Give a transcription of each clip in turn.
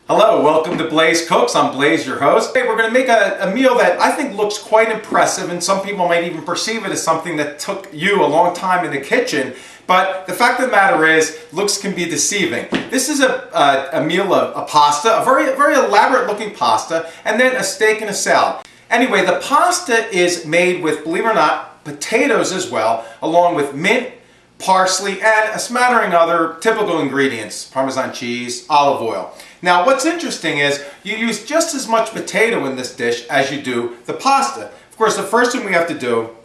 Hello, welcome to Blaise Cooks. I'm Blaise, your host. Today we're going to make a meal that I think looks quite impressive, and some people might even perceive it as something that took you a long time in the kitchen. But the fact of the matter is, looks can be deceiving. This is a meal of a pasta, a very elaborate looking pasta, and then a steak and a salad. Anyway, the pasta is made with, believe it or not, potatoes as well, along with mint, parsley, and a smattering of other typical ingredients, Parmesan cheese, olive oil. Now what's interesting is you use just as much potato in this dish as you do the pasta. Of course, the first thing we have to do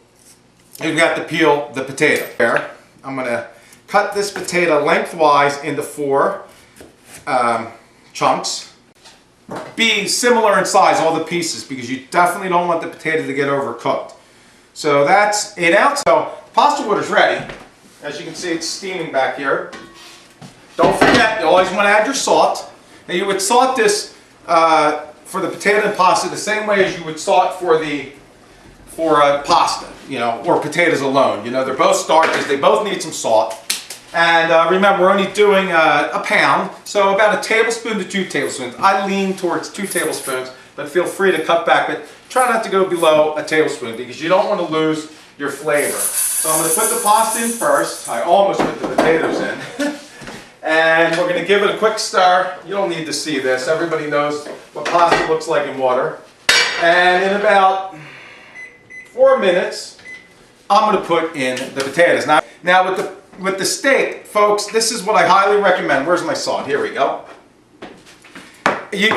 is we have to peel the potato. Here, I'm going to cut this potato lengthwise into 4 chunks. Be similar in size, all the pieces, because you definitely don't want the potato to get overcooked. So that's it out. So pasta water's ready. As you can see, it's steaming back here. Don't forget, you always want to add your salt. Now you would salt this for the potato and pasta the same way as you would salt for pasta, or potatoes alone. They're both starches. They both need some salt. And remember, we're only doing a pound, so about a tablespoon to 2 tablespoons. I lean towards 2 tablespoons, but feel free to cut back. But try not to go below a tablespoon because you don't want to lose your flavor. So I'm going to put the pasta in first. I almost put the potatoes in. And we're going to give it a quick stir. You don't need to see this. Everybody knows what pasta looks like in water. And in about 4 minutes, I'm going to put in the potatoes. Now with the steak, folks, this is what I highly recommend. Where's my salt? Here we go.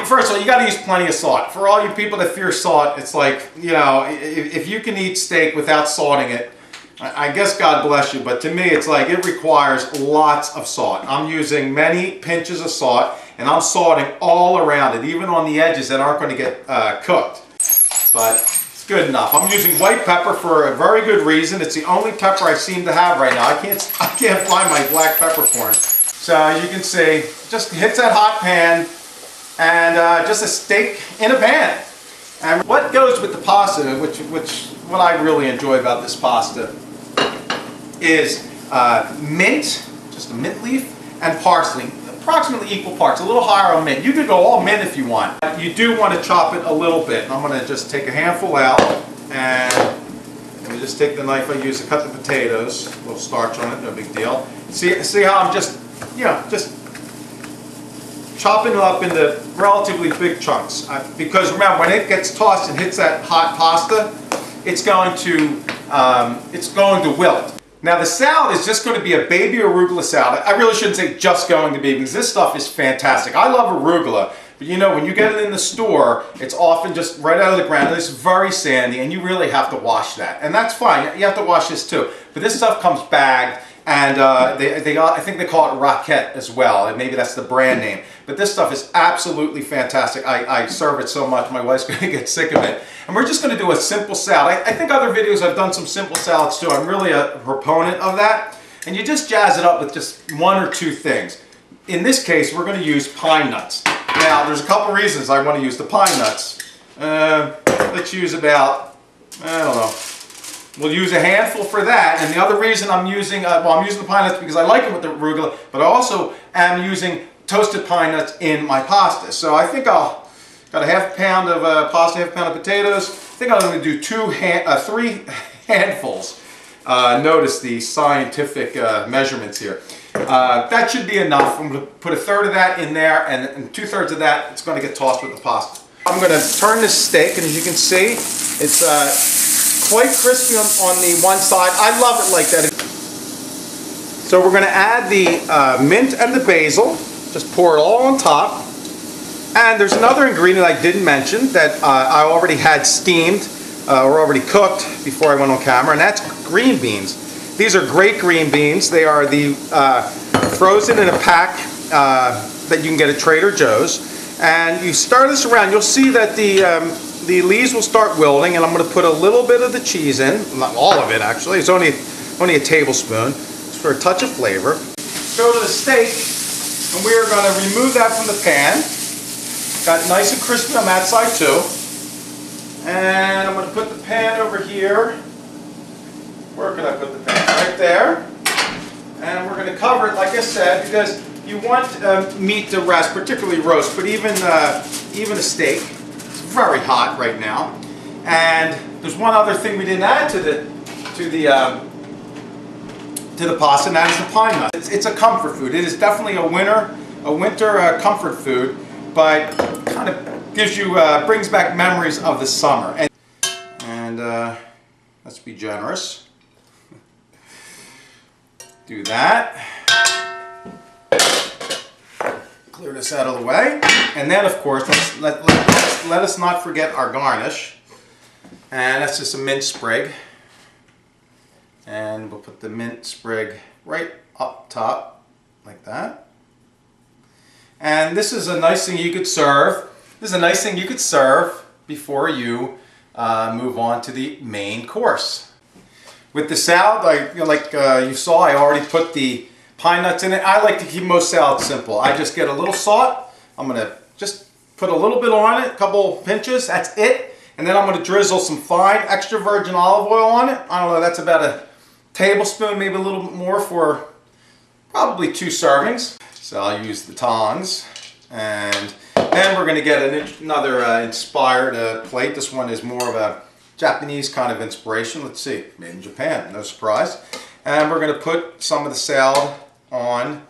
First of all, you got to use plenty of salt. For all you people that fear salt, it's like, if you can eat steak without salting it, I guess God bless you, but to me it's like it requires lots of salt. I'm using many pinches of salt, and I'm salting all around it, even on the edges that aren't going to get cooked. But it's good enough. I'm using white pepper for a very good reason. It's the only pepper I seem to have right now. I can't find my black peppercorn. So as you can see, just hits that hot pan, and just a steak in a pan. And what goes with the pasta, what I really enjoy about this pasta, is mint, just a mint leaf, and parsley, approximately equal parts, a little higher on mint. You could go all mint if you want. You do want to chop it a little bit. I'm going to just take a handful out, and let me just take the knife I use to cut the potatoes. A little starch on it, no big deal. See how I'm just chopping it up into relatively big chunks. Because remember, when it gets tossed and hits that hot pasta, it's going to wilt. Now the salad is just going to be a baby arugula salad. I really shouldn't say just going to be, because this stuff is fantastic. I love arugula, but when you get it in the store, it's often just right out of the ground, and it's very sandy, and you really have to wash that. And that's fine, you have to wash this too. But this stuff comes bagged, and I think they call it Roquette as well, and maybe that's the brand name. But this stuff is absolutely fantastic. I serve it so much, my wife's going to get sick of it. And we're just going to do a simple salad. I think other videos I've done some simple salads too. I'm really a proponent of that. And you just jazz it up with just 1 or 2 things. In this case, we're going to use pine nuts. Now, there's a couple reasons I want to use the pine nuts. Let's use about, I don't know. We'll use a handful for that, and the other reason I'm using, I'm using the pine nuts because I like it with the arugula, but I also am using toasted pine nuts in my pasta. So I think I'll got a half pound of pasta, half pound of potatoes. I think I'm going to do 3 handfuls. Notice the scientific measurements here. That should be enough. I'm going to put 1/3 of that in there, and 2/3 of that it's going to get tossed with the pasta. I'm going to turn this steak, and as you can see, it's quite crispy on the one side. I love it like that. So we're going to add the mint and the basil. Just pour it all on top. And there's another ingredient I didn't mention that I already had steamed or already cooked before I went on camera, and that's green beans. These are great green beans. They are the frozen in a pack that you can get at Trader Joe's. And you stir this around. You'll see that the leaves will start wilting, and I'm going to put a little bit of the cheese in. Not all of it, actually. It's only a tablespoon, just for a touch of flavor. Go to the steak, and we are going to remove that from the pan. Got nice and crispy on that side too. And I'm going to put the pan over here. Where could I put the pan? Right there. And we're going to cover it, like I said, because you want meat to rest, particularly roast, but even a steak. It's very hot right now. And there's one other thing we didn't add to the pasta, and that is the pine nut. It's a comfort food. It is definitely a winter comfort food, but kind of gives you brings back memories of the summer. And let's be generous. Do that. Clear this out of the way, and then of course let us not forget our garnish, and that's just a mint sprig. And we'll put the mint sprig right up top, like that. And this is a nice thing you could serve. This is a nice thing you could serve before you move on to the main course. With the salad, you saw, I already put the pine nuts in it. I like to keep most salads simple. I just get a little salt. I'm going to just put a little bit on it, a couple pinches, that's it. And then I'm going to drizzle some fine extra virgin olive oil on it. I don't know, that's about a tablespoon, maybe a little bit more for probably 2 servings. So I'll use the tongs, and then we're going to get another inspired plate. This one is more of a Japanese kind of inspiration. Let's see, made in Japan, no surprise. And we're going to put some of the salad on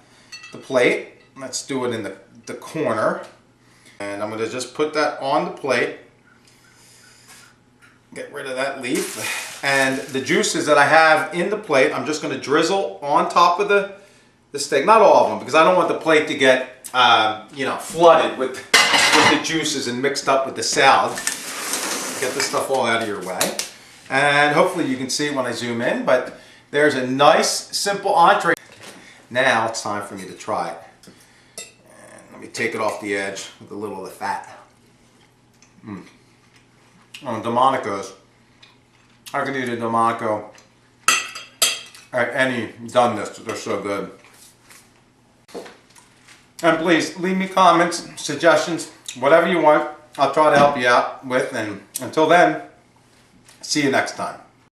the plate. Let's do it in the corner. And I'm going to just put that on the plate. Get rid of that leaf. And the juices that I have in the plate, I'm just going to drizzle on top of the steak. Not all of them, because I don't want the plate to get flooded with the juices and mixed up with the salad. Get this stuff all out of your way. And hopefully you can see when I zoom in, but there's a nice, simple entree. Now it's time for me to try it. And let me take it off the edge with a little of the fat. Delmonico's. I can eat a Delmonico at any doneness. They're so good. And please leave me comments, suggestions, whatever you want. I'll try to help you out with. And until then, see you next time.